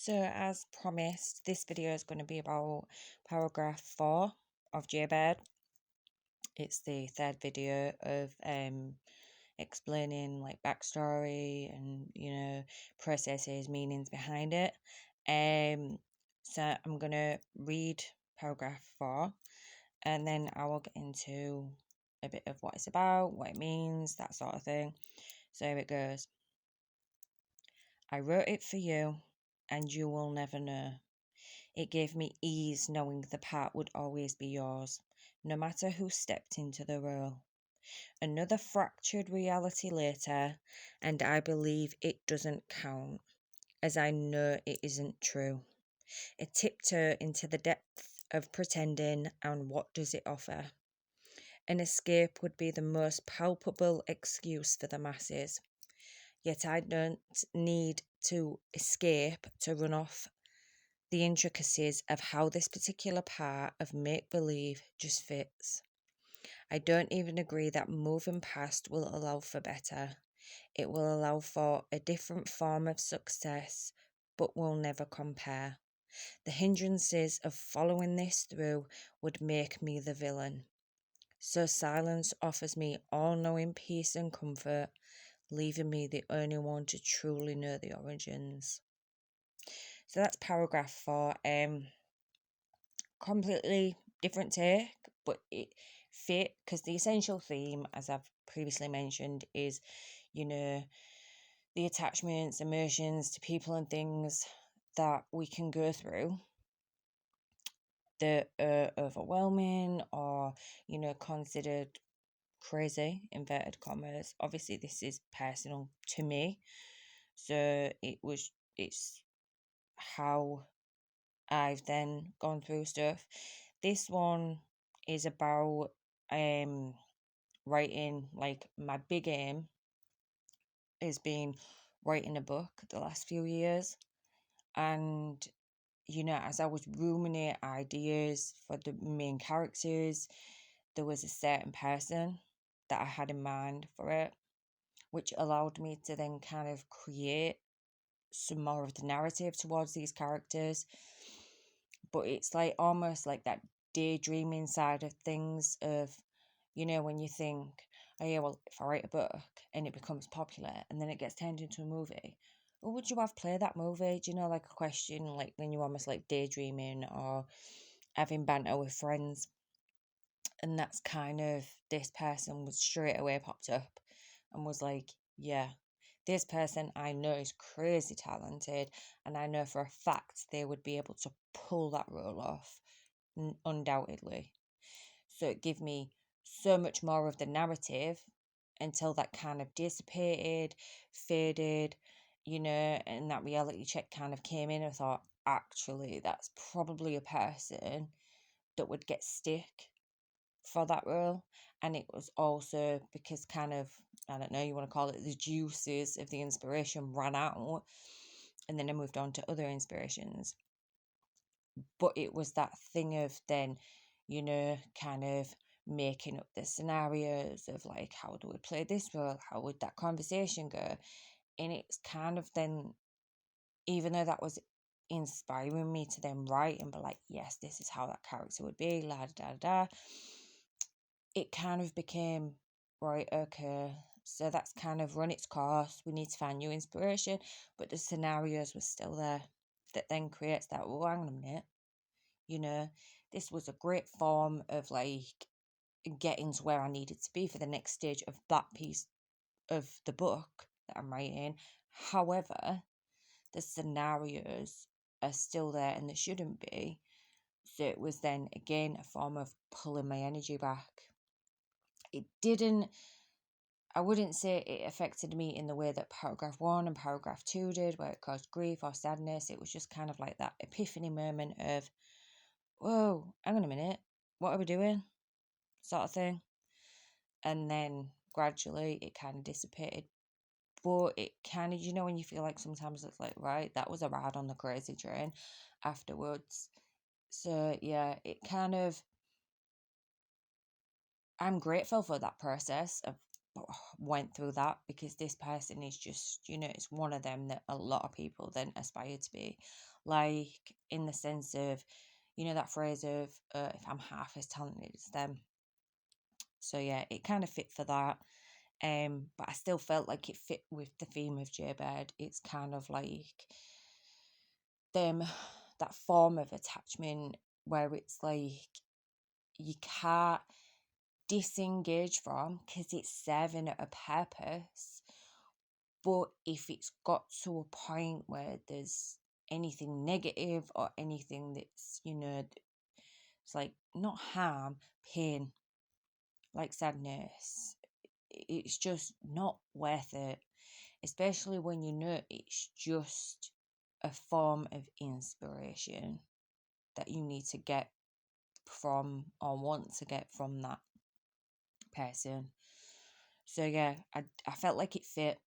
So, as promised, this video is going to be about paragraph 4 of Jaybird. It's the third video of explaining like backstory and processes, meanings behind it. So I'm gonna read paragraph 4, and then I will get into a bit of what it's about, what it means, that sort of thing. So here it goes. I wrote it for you, and you will never know. It gave me ease knowing the part would always be yours, no matter who stepped into the role. Another fractured reality later, and I believe it doesn't count, as I know it isn't true. A tiptoe into the depth of pretending, and what does it offer? An escape would be the most palpable excuse for the masses. Yet I don't need to escape to run off the intricacies of how this particular part of make-believe just fits. I don't even agree that moving past will allow for better. It will allow for a different form of success, but will never compare. The hindrances of following this through would make me the villain. So silence offers me all-knowing peace and comfort, leaving me the only one to truly know the origins. So that's paragraph 4. Completely different take, but it fit because the essential theme, as I've previously mentioned, is the attachments, emotions to people and things that we can go through that are overwhelming or considered crazy, inverted commas. Obviously this is personal to me, so it's how I've then gone through stuff. This one is about writing. Like, my big aim has been writing a book the last few years, and as I was ruminating ideas for the main characters, there was a certain person that I had in mind for it, which allowed me to then kind of create some more of the narrative towards these characters. But it's like almost like that daydreaming side of things of, when you think, oh yeah, well, if I write a book and it becomes popular and then it gets turned into a movie, or would you have played that movie? Like a question, like when you're almost like daydreaming or having banter with friends. And that's kind of, this person was straight away popped up and was like, yeah, this person I know is crazy talented, and I know for a fact they would be able to pull that role off, undoubtedly. So it gave me so much more of the narrative until that kind of dissipated, faded, and that reality check kind of came in. I thought, actually, that's probably a person that would get stick for that role. And it was also because kind of, I don't know, you want to call it, the juices of the inspiration ran out, and then I moved on to other inspirations. But it was that thing of then, kind of making up the scenarios of like, how do we play this role? How would that conversation go? And it's kind of then, even though that was inspiring me to then write and be like, yes, this is how that character would be, la da da da, it kind of became, right, okay, so that's kind of run its course. We need to find new inspiration, but the scenarios were still there. That then creates that, well, hang on a minute, this was a great form of like getting to where I needed to be for the next stage of that piece of the book that I'm writing. However, the scenarios are still there and they shouldn't be. So it was then again a form of pulling my energy back. I wouldn't say it affected me in the way that paragraph 1 and paragraph 2 did, where it caused grief or sadness. It was just kind of like that epiphany moment of, whoa, hang on a minute, what are we doing? Sort of thing. And then gradually it kind of dissipated. But it kind of, when you feel like sometimes it's like, right, that was a ride on the crazy train afterwards. So yeah, it kind of, I'm grateful for that process of went through that, because this person is just, it's one of them that a lot of people then aspire to be. Like, in the sense of, that phrase of, if I'm half as talented as them. So yeah, it kind of fit for that. But I still felt like it fit with the theme of Jaybird. It's kind of like them, that form of attachment where it's like you can't disengage from because it's serving a purpose. But if it's got to a point where there's anything negative or anything that's, it's like not harm, pain, like sadness, it's just not worth it. Especially when it's just a form of inspiration that you need to get from, or want to get from, that person. So yeah, I felt like it fit.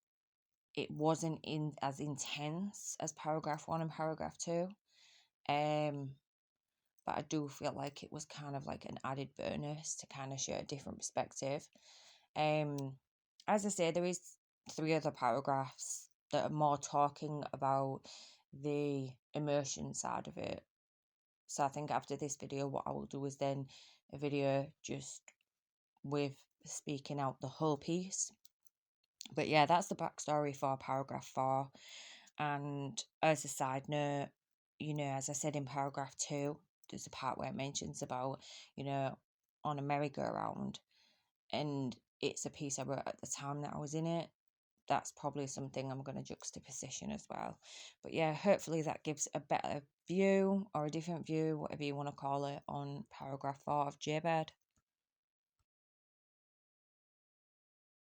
It wasn't as intense as paragraph 1 and paragraph 2. But I do feel like it was kind of like an added bonus to kind of share a different perspective. As I say, there is 3 other paragraphs that are more talking about the immersion side of it. So I think after this video, what I will do is then a video just with speaking out the whole piece. But yeah, that's the backstory for paragraph 4. And as a side note, as I said in paragraph 2, there's a part where it mentions about, on a merry-go-round. And it's a piece I wrote at the time that I was in it. That's probably something I'm going to juxtaposition as well. But yeah, hopefully that gives a better view, or a different view, whatever you want to call it, on paragraph 4 of Jaybird.